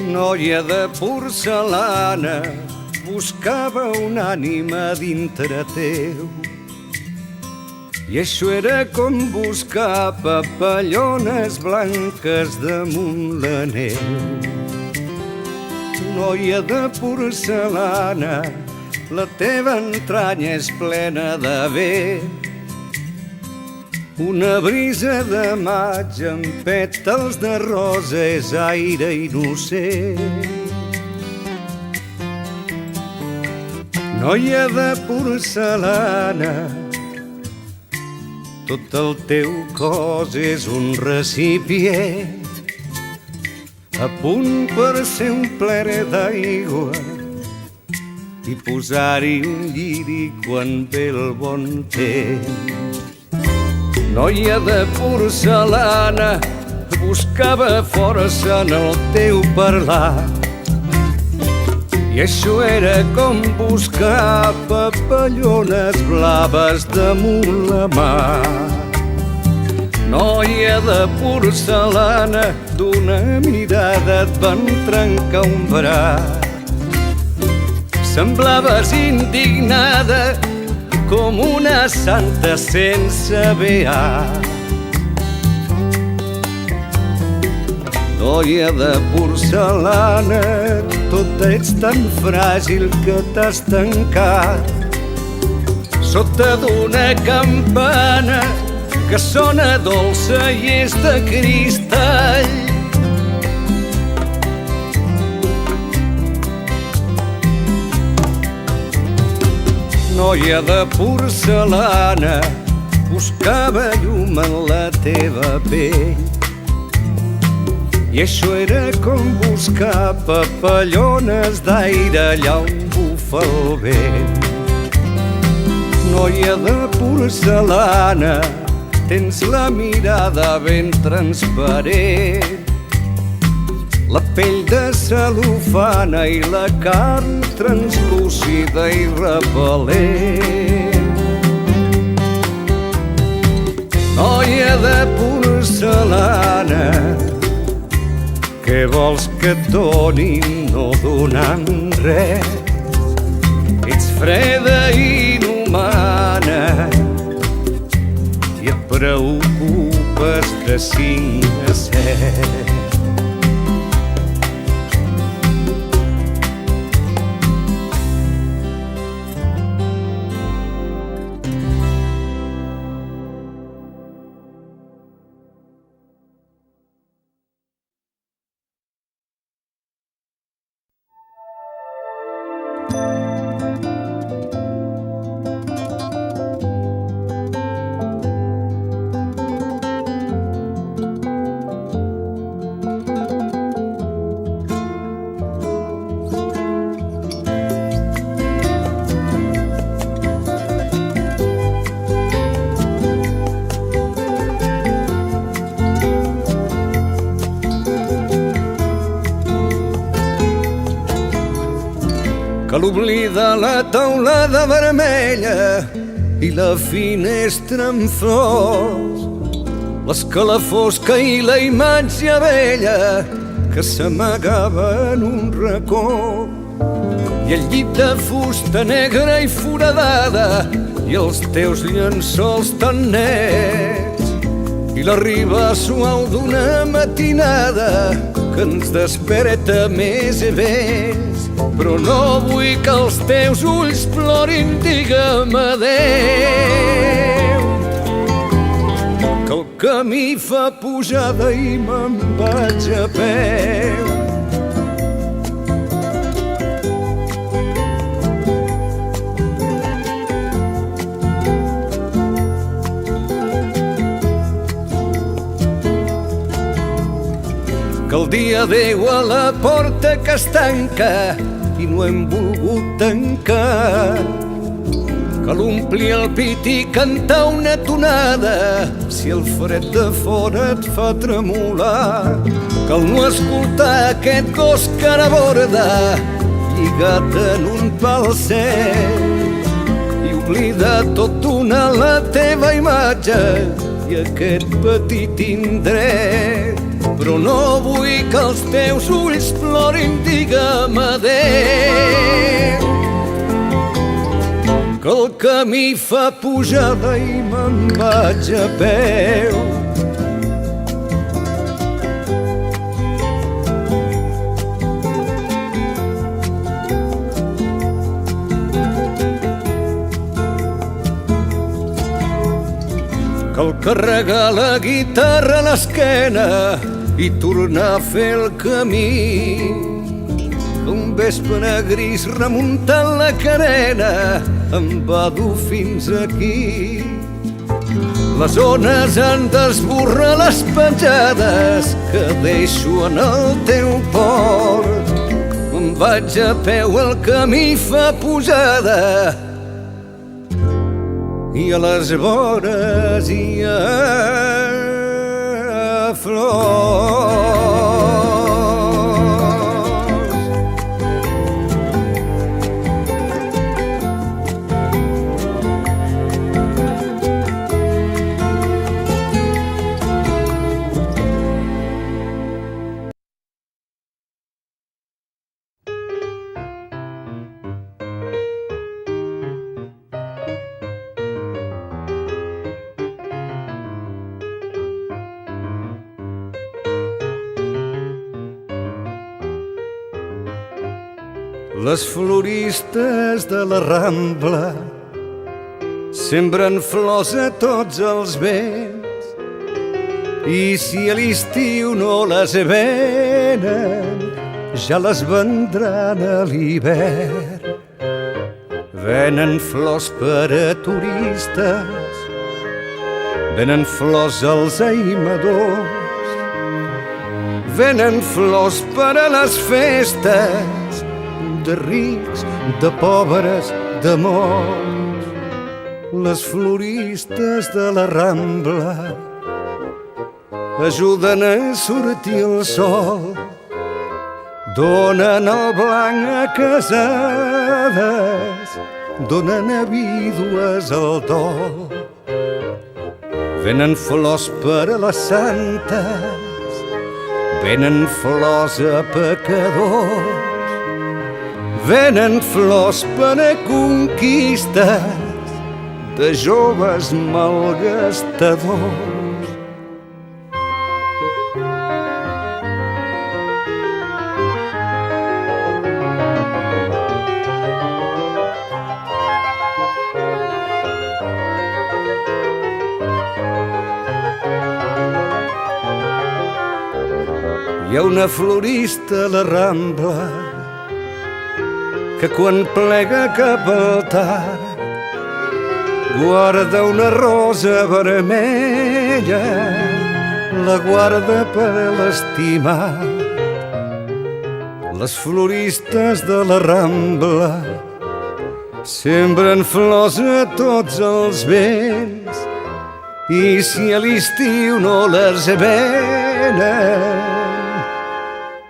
Noia de porcellana, buscava una ànima dintre teu. I això era com buscar papallones blanques damunt la neu. Noia de porcellana, la teva entranya és plena de vent. Una brisa de maig amb pètals de rosa és aire innocent. Noia de porcellana, tot el teu cos és un recipient a punt per ser un ple d'aigua i posar-hi un lliri quan ve el bon temps. Noia de porcellana, buscava força en el teu parlar. I això era com buscar papallones blaves damunt la mar. Noia de porcellana, d'una mirada et van trencar un braç. Semblaves indignada com una santa sense beat. Noia de porcellana, tot ets tan fràgil que t'has tancat sota d'una campana que sona dolça i és de cristall. Noia de porcellana, buscava llum en la teva pell. I això era com buscar papallones d'aire allà on bufa el vent. Noia de porcellana, tens la mirada ben transparent, la pell de cel·lofana i la carn translúcida i repel·lent. Noia de porcellana, què vols que et donin no donant res? Ets freda i inhumana i et preocupes de 5 a 7. Que l'oblida la teulada vermella i la finestra amb flors, l'escalafós que i la imatge vella que s'amagava en un racó, i el llit de fusta negra i foradada i els teus llençols tan nets, i la riba suau d'una matinada que ens desperta més i més. Però no vull que els teus ulls plorin, digue'm adéu, que el camí fa pujada i me'n vaig a peu. Que el dia adéu a la porta que es tanca i no hem volgut tancar, que l'ompli el pit i cantar una tonada si el fred de fora et fa tremolar, que el no escoltar aquest gos que ara borda lligat en un pal sec i oblida tot d'una la teva imatge i aquest petit indret. però no vull que els teus ulls plorin. Digue'm adéu, que el camí fa pujada i me'n vaig a peu. Cal carregar la guitarra a l'esquena i tornar a fer el camí. Un vespre gris remuntant la carena em va dur fins aquí. Les ones han d'esborrar les petjades que deixo en el teu port. Me'n vaig a peu, el camí fa pujada i a les vores hi ha flors. Les floristes de la Rambla sembren flors a tots els vents, i si a l'estiu no les venen, ja les vendran a l'hivern. Venen flors per a turistes, venen flors als aimadors, venen flors per a les festes de rics, de pobres, de morts. Les floristes de la Rambla ajuden a sortir el sol, donen el blanc a casades, donen a vídues el dol. Venen flors per a les santes, venen flors a pecadors, venen flors per a conquistes de joves malgastadors. Hi ha una florista a la Rambla que quan plega cap al tard guarda una rosa vermella, la guarda per l'estimar. Les floristes de la Rambla sembren flors a tots els vents, i si a l'estiu no les venen,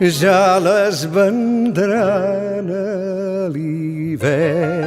ja les vendran a l'hivern.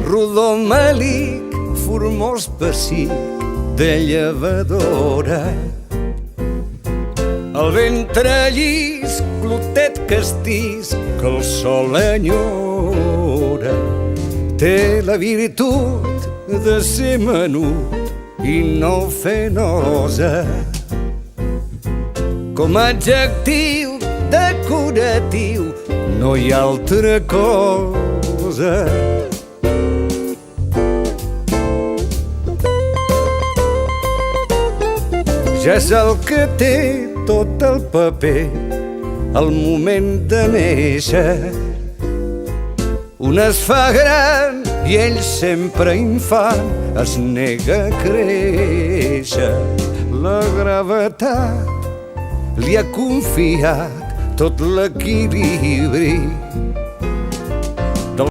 Rodó melic, formós pessic de llevadora, el ventre llis, clotet castís que el sol enyora. Té la virtut de ser menut i no fer nosa, com a adjectiu decoratiu no hi ha altra cosa. Ja és el que té tot el paper al moment de néixer. Un es fa gran i ell sempre infant es nega a créixer. La gravetat li ha confiat tot l'equilibri